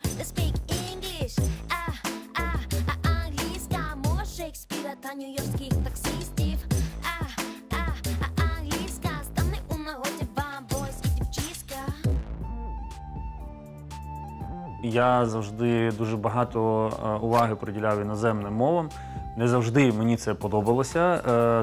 They speak English. Англійська, мова Шекспіра та нью-йоркських таксистів. Англійська, стане у нагоді вам, бойс і дівчиська. Я завжди дуже багато уваги приділяв іноземним мовам. Не завжди мені це подобалося,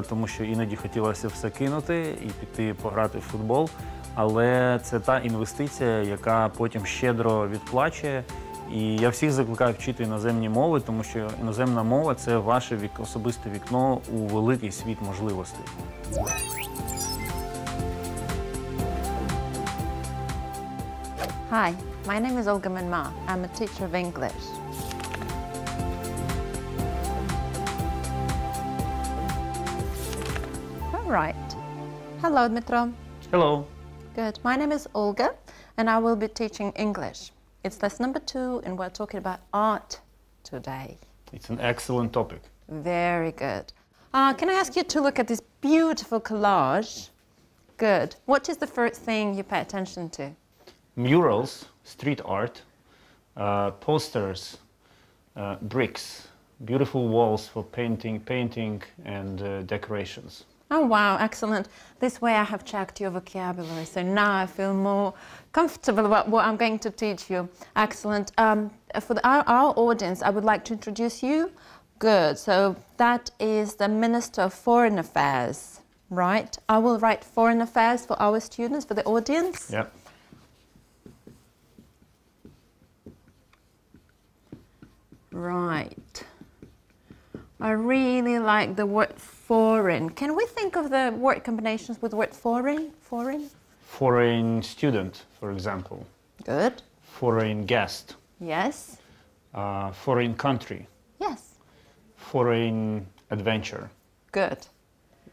тому що іноді хотілося все кинути і піти пограти в футбол. Але це та інвестиція, яка потім щедро відплачує. І я всіх закликаю вчити іноземні мови, тому що іноземна мова – це ваше особисте вікно у великий світ можливостей. Hi, my name is Olga Manma. I'm a teacher of English. All right. Hello, Dmitro. Hello. Good. My name is Olga, and I will be teaching English. It's lesson number 2, and we're talking about art today. It's an excellent topic. Very good. Can I ask you to look at this beautiful collage? Good. What is the first thing you pay attention to? Murals, street art, posters, bricks, beautiful walls for painting and decorations. Oh, wow, excellent. This way I have checked your vocabulary, so now I feel more comfortable about what I'm going to teach you. Excellent. For our audience, I would like to introduce you. Good. So that is the Minister of Foreign Affairs, right? I will write Foreign Affairs for our students, for the audience. Yep. Right. I really like the word foreign. Can we think of the word combinations with the word foreign? Foreign? Foreign student, for example. Good. Foreign guest. Yes. Foreign country. Yes. Foreign adventure. Good.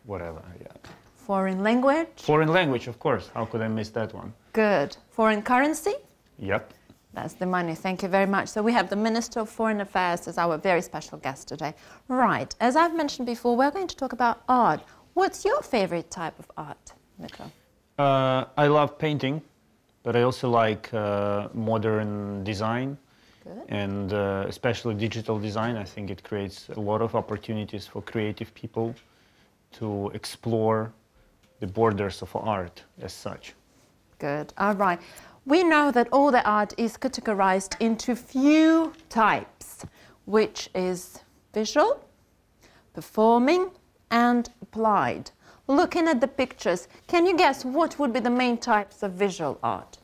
Whatever, yeah. Foreign language. Foreign language, of course. How could I miss that one? Good. Foreign currency. Yep. That's the money. Thank you very much. So we have the Minister of Foreign Affairs as our very special guest today. Right. As I've mentioned before, we're going to talk about art. What's your favorite type of art, Mitro? I love painting, but I also like modern design. Good. And especially digital design. I think it creates a lot of opportunities for creative people to explore the borders of art as such. Good. All right. We know that all the art is categorized into few types, which is visual, performing, and applied. Looking at the pictures, can you guess what would be the main types of visual art?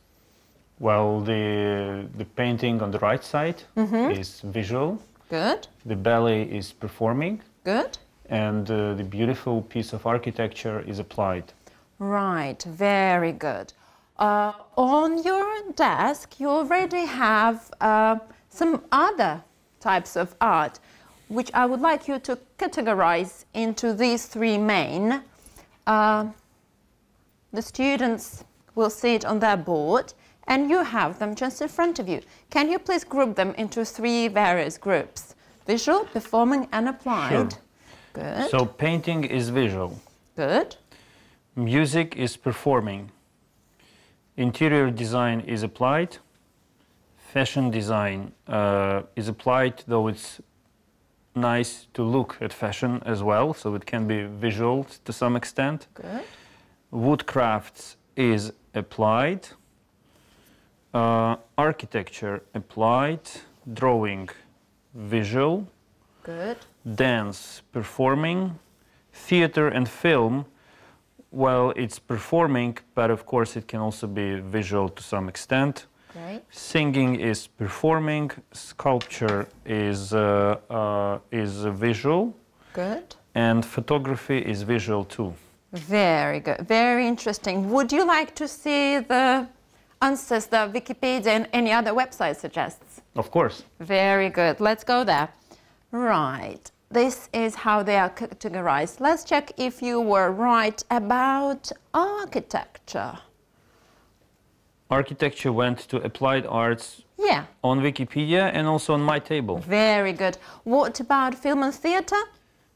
Well, the painting on the right side is visual. Good. The ballet is performing. Good. And the beautiful piece of architecture is applied. Right. Very good. On your desk, you already have some other types of art, which I would like you to categorize into these 3 main. The students will see it on their board, and you have them just in front of you. Can you please group them into 3 various groups? Visual, performing, and applied. Sure. Good. So painting is visual. Good. Music is performing. Interior design is applied. Fashion design is applied, though it's nice to look at fashion as well, so it can be visual to some extent. Good. Woodcrafts is applied. Architecture applied. Drawing visual. Good. Dance performing. Theater and film, well, it's performing, but of course it can also be visual to some extent. Great. Singing is performing. Sculpture is visual. Good. And photography is visual too. Very good. Very interesting. Would you like to see the answers that Wikipedia and any other website suggests? Of course. Very good. Let's go there. Right. This is how they are categorized. Let's check if you were right about architecture. Architecture went to applied arts Yeah. on Wikipedia and also on my table. Very good. What about film and theater?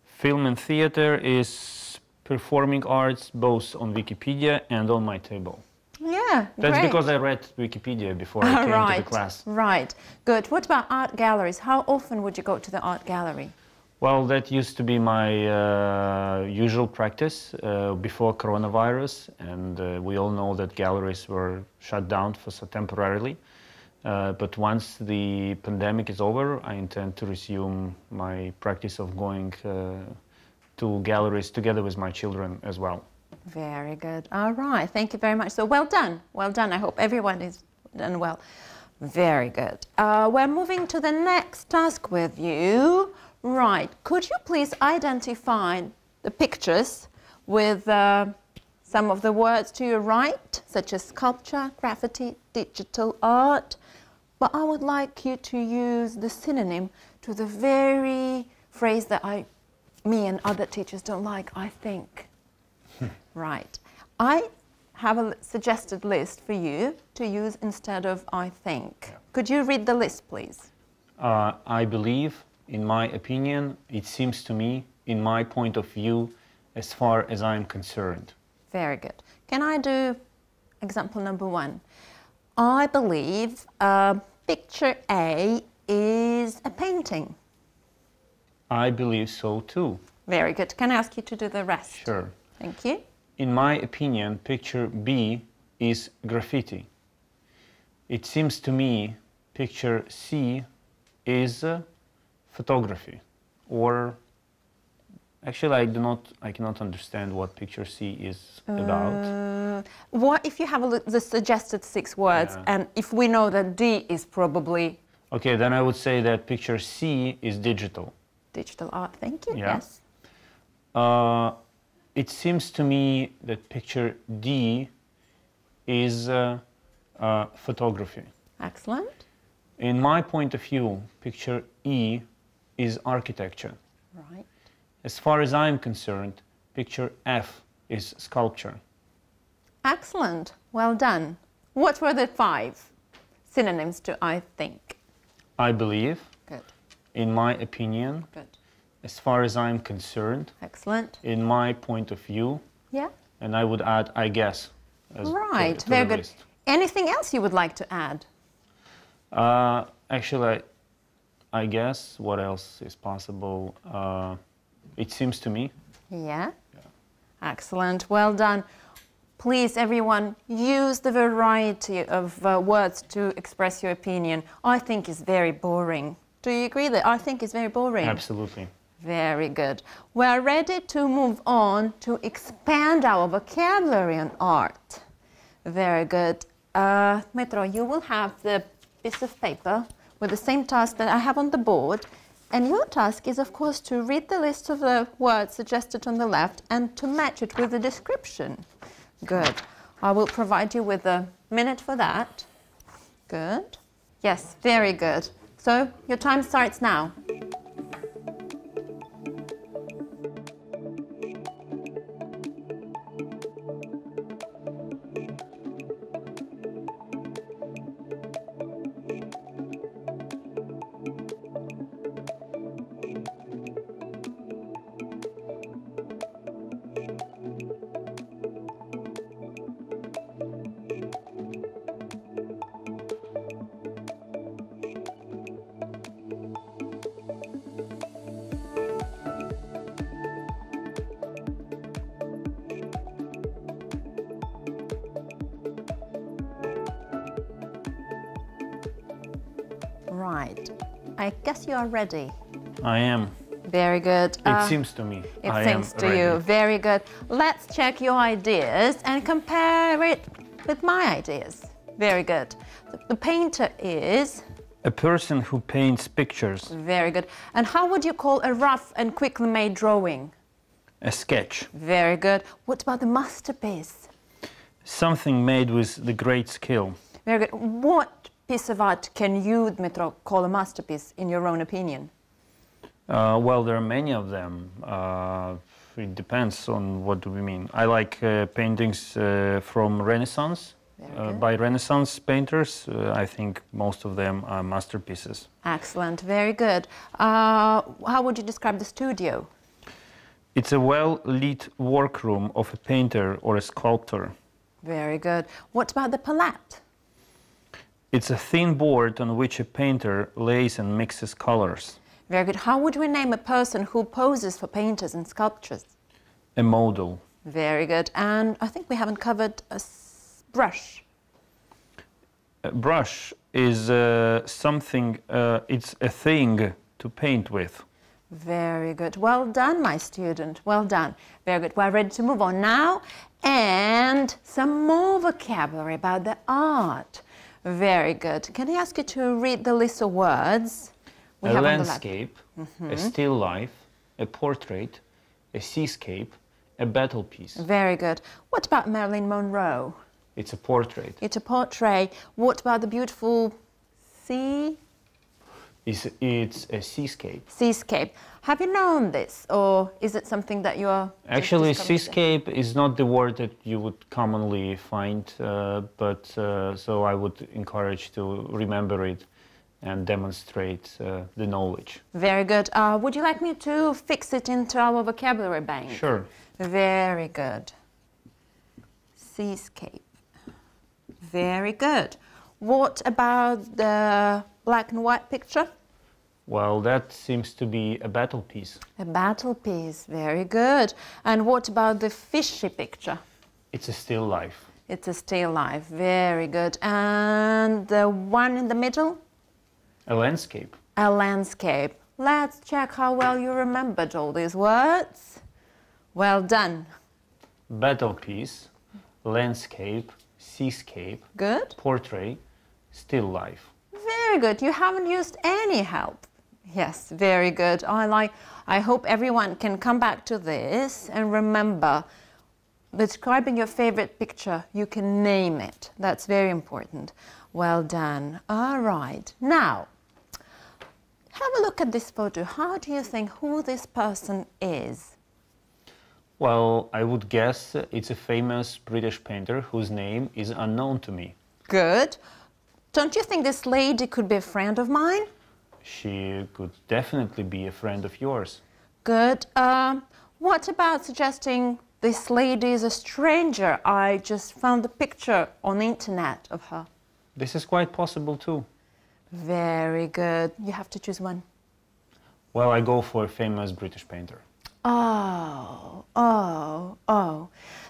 Film and theater is performing arts both on Wikipedia and on my table. Yeah, That's great. because I read Wikipedia before I came to Right, the class. right. Good. What about art galleries? How often would you go to the art gallery? Well, that used to be my usual practice before coronavirus, and we all know that galleries were shut down temporarily. But once the pandemic is over, I intend to resume my practice of going to galleries together with my children as well. Very good. All right. Thank you very much. So well done. Well done. I hope everyone is done well. Very good. We're moving to the next task with you. Right. Could you please identify the pictures with some of the words to your right, such as sculpture, graffiti, digital art? But I would like you to use the synonym to the very phrase that me and other teachers don't like, I think. Right. I have a suggested list for you to use instead of I think. Could you read the list, please? I believe, in my opinion, it seems to me, in my point of view, as far as I'm concerned. Very good. Can I do example number 1? I believe picture A is a painting. I believe so too. Very good. Can I ask you to do the rest? Sure. Thank you. In my opinion, picture B is graffiti. It seems to me picture C is photography. Or actually I cannot understand what picture C is about. What if you have the suggested 6 words, Yeah. and if we know that D is probably Okay, then I would say that picture C is digital. digital art? Thank you. Yeah. Yes. It seems to me that picture D is photography. Excellent. In my point of view, picture E is architecture. Right. As far as I'm concerned, picture F is sculpture. Excellent. Well done. What were the 5 synonyms to I think? I believe, Good. in my opinion, Good. as far as I'm concerned, Excellent. in my point of view, Yeah. and I would add I guess. As Right. to Very the good. list. Anything else you would like to add? Actually, I guess what else is possible? It seems to me. Yeah. Excellent. Well done. Please, everyone, use the variety of words to express your opinion. I think is very boring. Do you agree that I think is very boring? Absolutely. Very good. We're ready to move on to expand our vocabulary on art. Very good. Metro, you will have the piece of paper with the same task that I have on the board. And your task is, of course, to read the list of the words suggested on the left and to match it with the description. Good. I will provide you with a minute for that. Good. Yes, very good. So your time starts now. Right. I guess you are ready. I am. Very good. It seems to me. It I seems am to ready. you. Very good. Let's check your ideas and compare it with my ideas. Very good. The painter is... A person who paints pictures. Very good. And how would you call a rough and quickly made drawing? A sketch. Very good. What about the masterpiece? Something made with the great skill. Very good. What piece of art can you, Dmitro, call a masterpiece in your own opinion? Well, there are many of them. It depends on what do we mean. I like paintings from Renaissance, by Renaissance painters. I think most of them are masterpieces. Excellent, very good. How would you describe the studio? It's a well-lit workroom of a painter or a sculptor. Very good. What about the palette? It's a thin board on which a painter lays and mixes colors. Very good. How would we name a person who poses for painters and sculptures? A model. Very good. And I think we haven't covered a brush. A brush is something, it's a thing to paint with. Very good. Well done, my student. Well done. Very good. We're ready to move on now. And some more vocabulary about the art. Very good. Can I ask you to read the list of words we have on the left? A landscape, a still life, a portrait, a seascape, a battle piece. Very good. What about Marilyn Monroe? It's a portrait. It's a portrait. What about the beautiful sea? It's a seascape. Seascape. Have you known this, or is it something that you are... Actually, seascape is not the word that you would commonly find, so I would encourage to remember it and demonstrate the knowledge. Very good. Would you like me to fix it into our vocabulary bank? Sure. Very good. Seascape. Very good. What about the black and white picture? Well, that seems to be a battle piece. A battle piece. Very good. And what about the fishy picture? It's a still life. It's a still life. Very good. And the one in the middle? A landscape. A landscape. Let's check how well you remembered all these words. Well done. Battle piece, landscape, seascape, Good. portrait, still life. Very good. You haven't used any help. Yes, very good. I hope everyone can come back to this and remember, describing your favorite picture, you can name it. That's very important. Well done. All right. Now, have a look at this photo. How do you think who this person is? Well, I would guess it's a famous British painter whose name is unknown to me. Good. Don't you think this lady could be a friend of mine? She could definitely be a friend of yours. Good. What about suggesting this lady is a stranger? I just found a picture on the internet of her. This is quite possible too. Very good. You have to choose one. Well, I go for a famous British painter. Oh.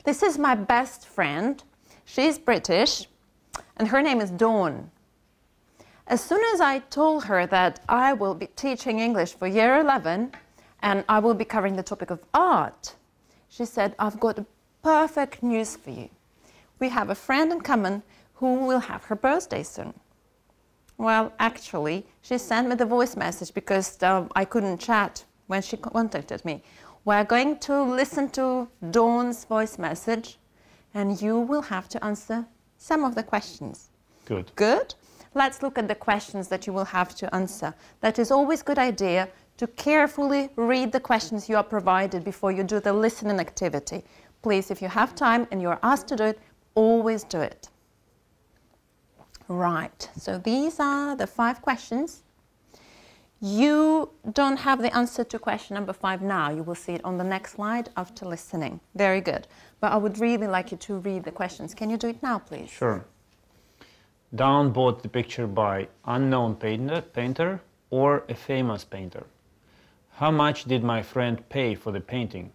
This is my best friend. She's British, and her name is Dawn. As soon as I told her that I will be teaching English for year 11, and I will be covering the topic of art, she said, I've got perfect news for you. We have a friend in common who will have her birthday soon. Well, actually, she sent me the voice message because I couldn't chat when she contacted me. We're going to listen to Dawn's voice message, and you will have to answer some of the questions. Good. Good? Let's look at the questions that you will have to answer. That is always a good idea to carefully read the questions you are provided before you do the listening activity. Please, if you have time and you're asked to do it, always do it. Right, so these are the 5 questions. You don't have the answer to question number 5 now. You will see it on the next slide after listening. Very good. But I would really like you to read the questions. Can you do it now, please? Sure. Dawn bought the picture by unknown painter or a famous painter. How much did my friend pay for the painting?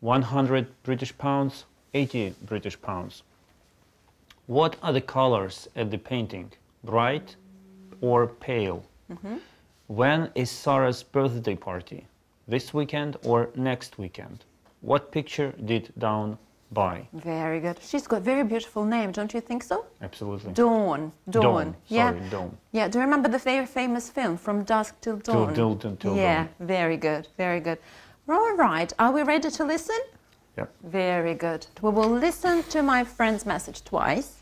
100 British pounds, 80 British pounds. What are the colors at the painting? Bright or pale? When is Sarah's birthday party? This weekend or next weekend? What picture did Dawn buy? Very good. She's got a very beautiful name, don't you think so? Absolutely. Dawn. Dawn. Yeah. Sorry, Dawn. Yeah, do you remember the very famous film, From Dusk Till Dawn? Till Yeah, Dawn. very good, very good. All right, are we ready to listen? Yep. Very good. We will listen to my friend's message twice.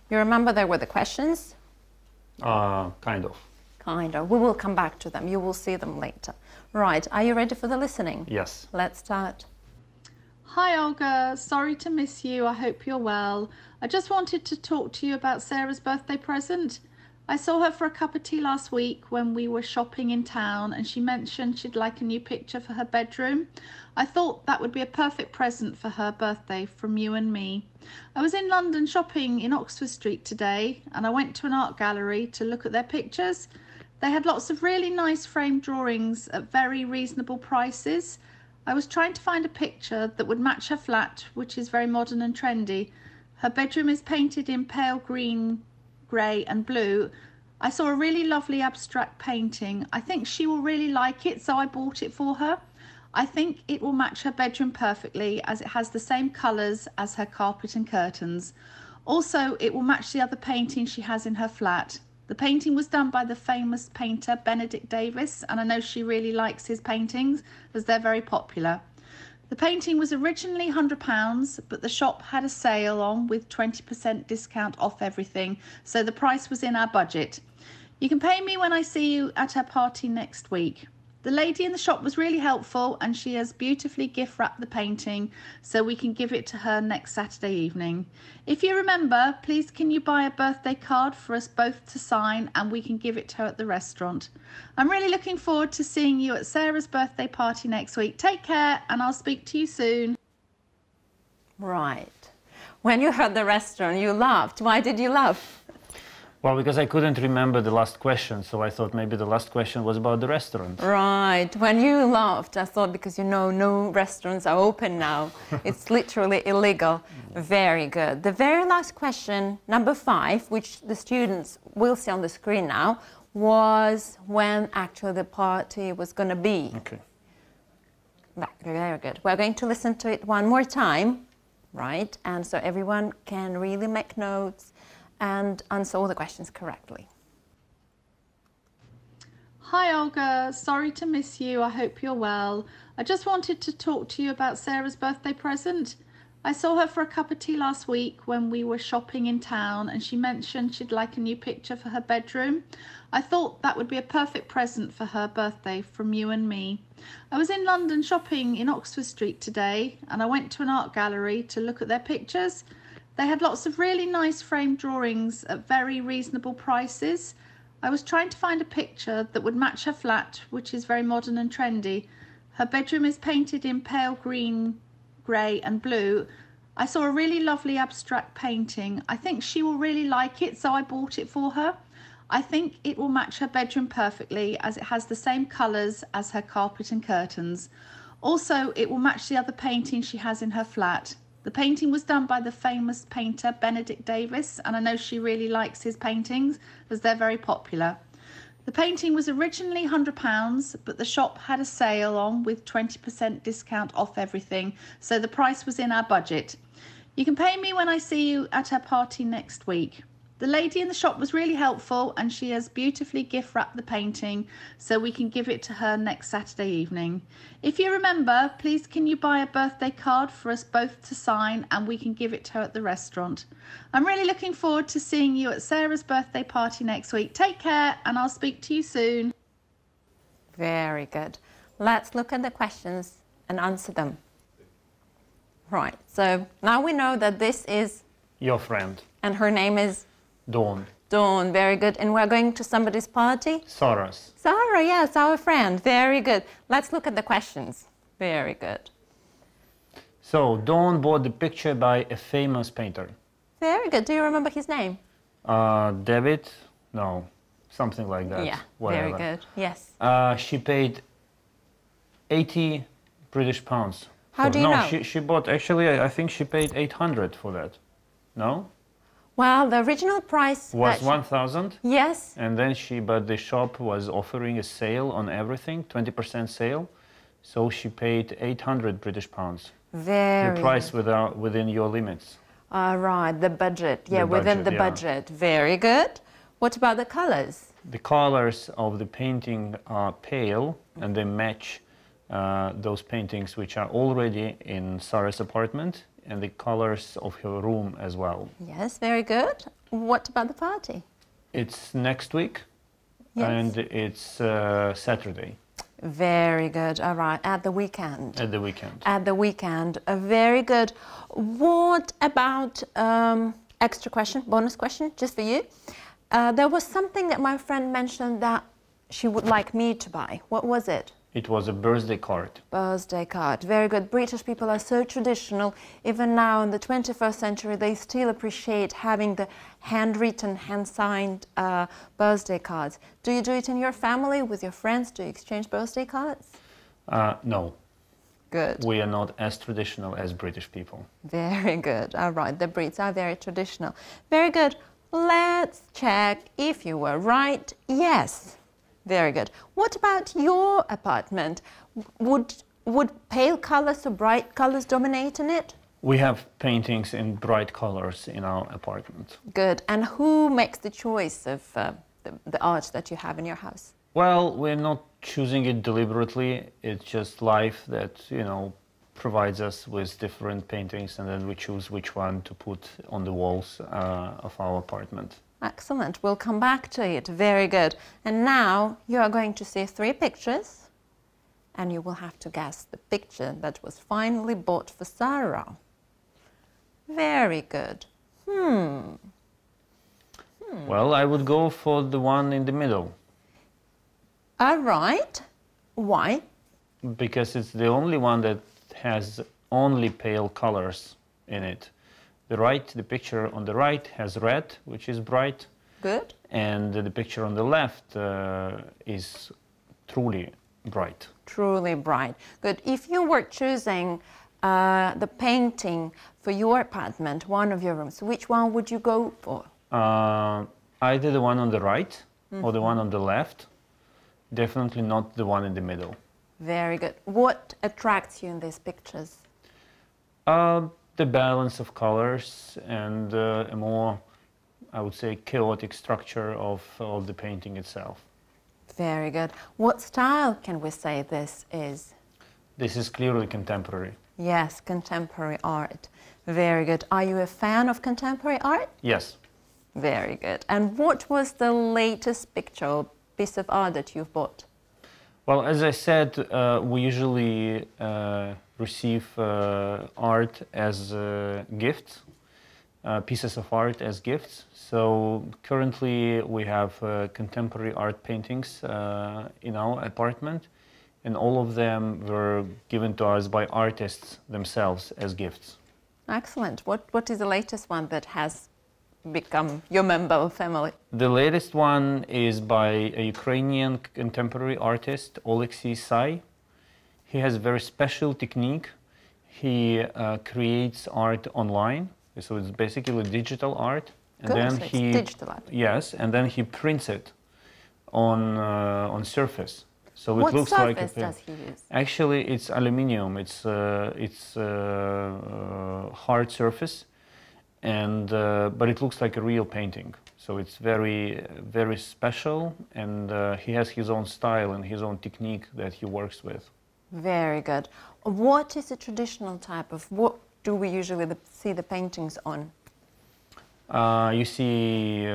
You remember there were the questions? Kind of. Kind of. We will come back to them. You will see them later. Right, are you ready for the listening? Yes. Let's start. Hi Olga, sorry to miss you. I hope you're well. I just wanted to talk to you about Sarah's birthday present. I saw her for a cup of tea last week when we were shopping in town, and she mentioned she'd like a new picture for her bedroom. I thought that would be a perfect present for her birthday from you and me. I was in London shopping in Oxford Street today, and I went to an art gallery to look at their pictures. They had lots of really nice framed drawings at very reasonable prices. I was trying to find a picture that would match her flat, which is very modern and trendy. Her bedroom is painted in pale green, grey and blue. I saw a really lovely abstract painting. I think she will really like it, so I bought it for her. I think it will match her bedroom perfectly, as it has the same colours as her carpet and curtains. Also, it will match the other painting she has in her flat. The painting was done by the famous painter Benedict Davis, and I know she really likes his paintings as they're very popular. The painting was originally £100, but the shop had a sale on with 20% discount off everything, so the price was in our budget. You can pay me when I see you at her party next week. The lady in the shop was really helpful, and she has beautifully gift wrapped the painting so we can give it to her next Saturday evening. If you remember, please can you buy a birthday card for us both to sign, and we can give it to her at the restaurant. I'm really looking forward to seeing you at Sarah's birthday party next week. Take care, and I'll speak to you soon. Right. When you heard the restaurant, you laughed. Why did you laugh? Well, because I couldn't remember the last question, so I thought maybe the last question was about the restaurant. Right. When you laughed, I thought because you know no restaurants are open now. It's literally illegal. Very good. The very last question, number 5, which the students will see on the screen now, was when actually the party was going to be. Okay. Very good. We're going to listen to it one more time, right? And so everyone can really make notes and answer all the questions correctly. Hi Olga, sorry to miss you. I hope you're well. I just wanted to talk to you about Sarah's birthday present. I saw her for a cup of tea last week when we were shopping in town, and she mentioned she'd like a new picture for her bedroom. I thought that would be a perfect present for her birthday from you and me. I was in London shopping in Oxford Street today, and I went to an art gallery to look at their pictures. They had lots of really nice framed drawings at very reasonable prices. I was trying to find a picture that would match her flat, which is very modern and trendy. Her bedroom is painted in pale green, grey and blue. I saw a really lovely abstract painting. I think she will really like it, so I bought it for her. I think it will match her bedroom perfectly, as it has the same colours as her carpet and curtains. Also, it will match the other painting she has in her flat. The painting was done by the famous painter Benedict Davis, and I know she really likes his paintings as they're very popular. The painting was originally £100, but the shop had a sale on with 20% discount off everything, so the price was in our budget. You can pay me when I see you at her party next week. The lady in the shop was really helpful, and she has beautifully gift wrapped the painting so we can give it to her next Saturday evening. If you remember, please can you buy a birthday card for us both to sign, and we can give it to her at the restaurant. I'm really looking forward to seeing you at Sarah's birthday party next week. Take care, and I'll speak to you soon. Very good. Let's look at the questions and answer them. Right, so now we know that this is Your friend. and her name is Dawn. Dawn. Very good. And we're going to somebody's party? Sarah's. Sarah, yes, our friend. Very good. Let's look at the questions. Very good. So, Dawn bought the picture by a famous painter. Very good. Do you remember his name? David? No, something like that. Yeah, Whatever. very good. Yes. She paid 80 British pounds. How do you know? She bought, actually, I think she paid 800 for that. No? Well, the original price Was 1,000? Yes. And then but the shop was offering a sale on everything, 20% sale. So she paid 800 British pounds. Very The price good. within your limits. Right, the budget. Yeah, within budget, the yeah. budget. Very good. What about the colors? The colors of the painting are pale, and they match those paintings which are already in Sarah's apartment, and the colors of her room as well. Yes, very good. What about the party? It's next week, Yes. and it's Saturday. Very good. All right, at the weekend. At the weekend. At the weekend. Very good. What about extra question, bonus question, just for you? There was something that my friend mentioned that she would like me to buy. What was it? It was a birthday card. Birthday card. Very good. British people are so traditional. Even now in the 21st century, they still appreciate having the handwritten, hand-signed birthday cards. Do you do it in your family, with your friends? Do you exchange birthday cards? No. Good. We are not as traditional as British people. Very good. All right. The Brits are very traditional. Very good. Let's check if you were right. Yes. Very good. What about your apartment? Would pale colors or bright colors dominate in it? We have paintings in bright colors in our apartment. Good. And who makes the choice of the art that you have in your house? Well, we're not choosing it deliberately. It's just life that, provides us with different paintings, and then we choose which one to put on the walls of our apartment. Excellent. We'll come back to it. Very good. And now you are going to see 3 pictures, and you will have to guess the picture that was finally bought for Sarah. Very good. Well, I would go for the one in the middle. All right. Why? Because it's the only one that has only pale colors in it. The picture on the right has red, which is bright. Good. And the picture on the left is truly bright. Truly bright. Good. If you were choosing the painting for your apartment, one of your rooms, which one would you go for? Either the one on the right or the one on the left. Definitely not the one in the middle. Very good. What attracts you in these pictures? The balance of colors and a more, I would say, chaotic structure of the painting itself. Very good. What style can we say this is? This is clearly contemporary. Yes, contemporary art. Very good. Are you a fan of contemporary art? Yes. Very good. And what was the latest picture or piece of art that you've bought? Well, as I said, we usually receive art as gifts, pieces of art as gifts. So currently we have contemporary art paintings in our apartment, and all of them were given to us by artists themselves as gifts. Excellent. What is the latest one that has become your member of family? The latest one is by a Ukrainian contemporary artist, Oleksiy Sai. He has a very special technique. He creates art online, so it's basically digital art. And Good, then so it's digital art. Yes, and then he prints it on surface. So What it looks surface like does he use? Actually, it's aluminium. It's hard surface, and but it looks like a real painting. So it's very, very special, and he has his own style and his own technique that he works with. Very good. What is a traditional type of, what do we usually see the paintings on? You see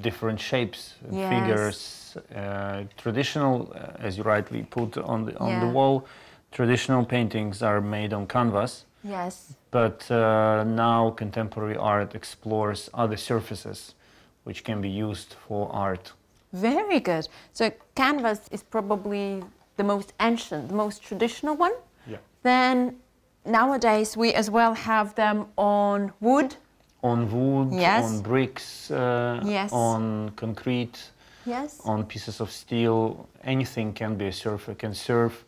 different shapes, Yes. figures. Traditional, as you rightly put on the Yeah. wall, traditional paintings are made on canvas. Yes. But now contemporary art explores other surfaces which can be used for art. Very good. So canvas is probably the most ancient, the most traditional one. Yeah. Then nowadays we as well have them on wood. On wood, Yes. on bricks, Yes. on concrete, Yes. on pieces of steel. Anything can be a surface, can serve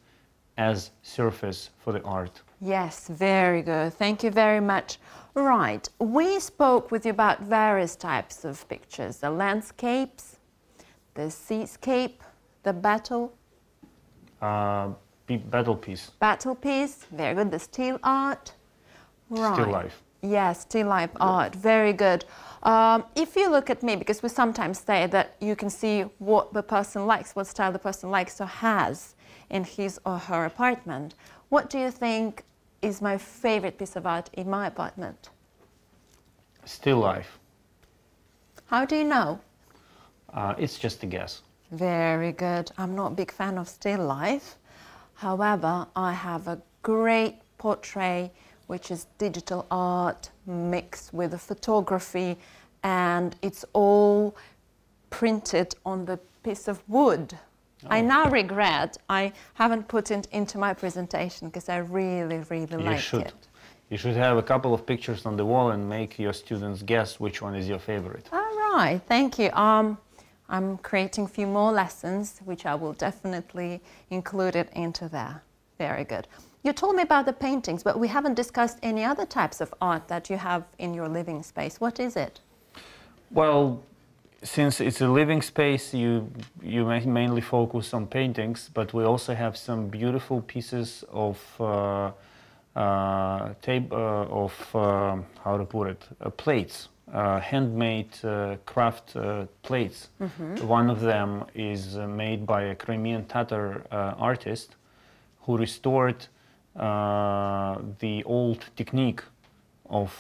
as surface for the art. Yes, very good. Thank you very much. Right, we spoke with you about various types of pictures, the landscapes, the seascape, the battle piece. Battle piece, very good, the still art. Right. Still life. Yes, still life art, very good. If you look at me, because we sometimes say that you can see what the person likes, what style the person likes or has in his or her apartment, what do you think is my favorite piece of art in my apartment? Still life. How do you know? It's just a guess. Very good. I'm not a big fan of still life. However, I have a great portrait, which is digital art mixed with photography, and it's all printed on the piece of wood. I now regret I haven't put it into my presentation because I really, really like it. You should have a couple of pictures on the wall and make your students guess which one is your favorite. All right, thank you. I'm creating a few more lessons, which I will definitely include it into there. Very good. You told me about the paintings, but we haven't discussed any other types of art that you have in your living space. What is it? Well, since it's a living space, you mainly focus on paintings, but we also have some beautiful pieces of how to put it, plates, handmade craft plates. One of them is made by a Crimean Tatar artist who restored the old technique of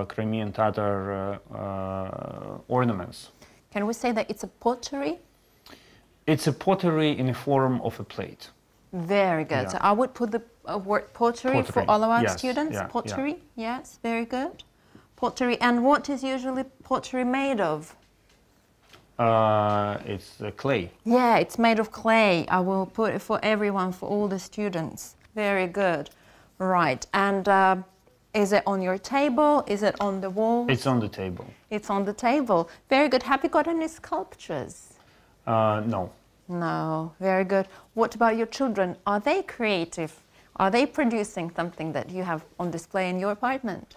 Crimean Tatar ornaments. Can we say that it's a pottery? It's a pottery in the form of a plate. Very good. Yeah. So I would put the word pottery for all of our students. Yeah, pottery, yes, very good. Pottery, and what is usually pottery made of? It's clay. Yeah, it's made of clay. I will put it for everyone, for all the students. Very good. Right, and is it on your table? Is it on the wall? It's on the table. It's on the table. Very good. Have you got any sculptures? No. No, very good. What about your children? Are they creative? Are they producing something that you have on display in your apartment?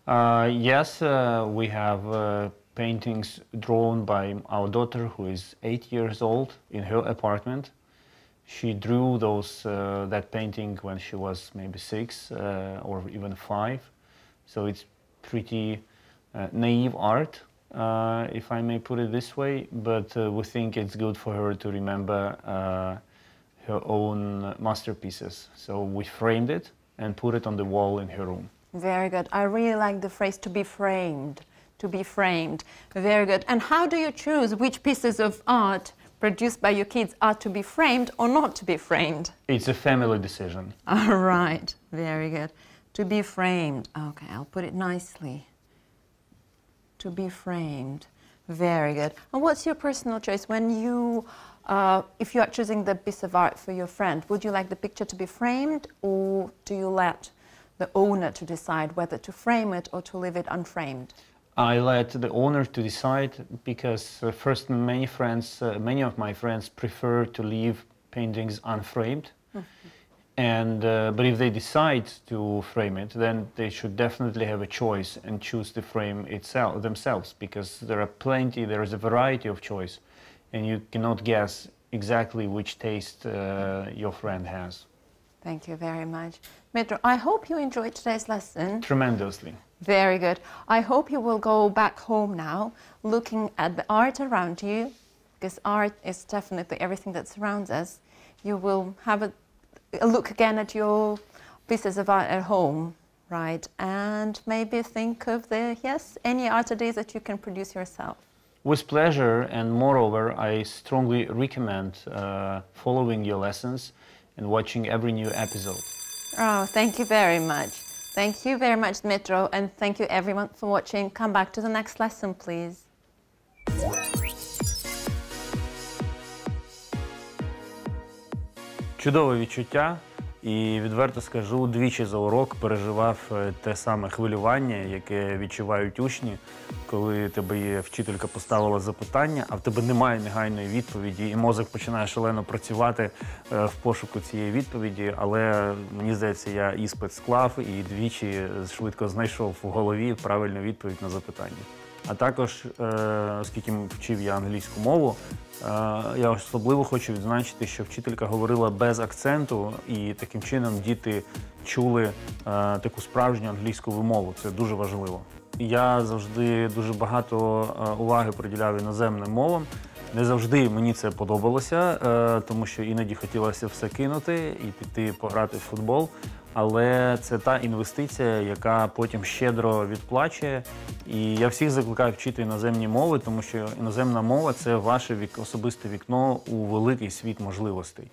Yes, we have paintings drawn by our daughter, who is 8 years old, in her apartment. She drew that painting when she was maybe 6 or even 5. So it's pretty naive art, if I may put it this way, but we think it's good for her to remember her own masterpieces. So we framed it and put it on the wall in her room. Very good. I really like the phrase "to be framed." To be framed. Very good. And how do you choose which pieces of art produced by your kids are to be framed or not to be framed? It's a family decision. All right. Very good. To be framed. Okay, I'll put it nicely. To be framed. Very good. And what's your personal choice when you, if you are choosing the piece of art for your friend, would you like the picture to be framed, or do you let the owner to decide whether to frame it or to leave it unframed? I let the owner to decide because first many of my friends prefer to leave paintings unframed. And but if they decide to frame it, then they should definitely have a choice and choose the frame itself themselves, because there is a variety of choice, and you cannot guess exactly which taste your friend has. Thank you very much. Metro, I hope you enjoyed today's lesson. Tremendously. Very good. I hope you will go back home now, looking at the art around you, because art is definitely everything that surrounds us. You will have a look again at your pieces of art at home, right? And maybe think of any art ideas that you can produce yourself. With pleasure, and moreover, I strongly recommend following your lessons and watching every new episode. Oh, thank you very much. Thank you very much, Dmitro, and thank you everyone for watching. Come back to the next lesson, please. Чудове відчуття, і відверто скажу, двічі за урок переживав те саме хвилювання, яке відчувають учні, коли тебе вчителька поставила запитання, а в тебе немає негайної відповіді, і мозок починає шалено працювати в пошуку цієї відповіді, але мені здається, я іспит склав і двічі швидко знайшов в голові правильну відповідь на запитання. А також, оскільки вчив я англійську мову, я особливо хочу відзначити, що вчителька говорила без акценту, і таким чином діти чули таку справжню англійську вимову. Це дуже важливо. Я завжди дуже багато уваги приділяв іноземним мовам. Не завжди мені це подобалося, тому що іноді хотілося все кинути і піти пограти в футбол. Але це та інвестиція, яка потім щедро відплачує. І я всіх закликаю вчити іноземні мови, тому що іноземна мова – це ваше особисте вікно у великий світ можливостей.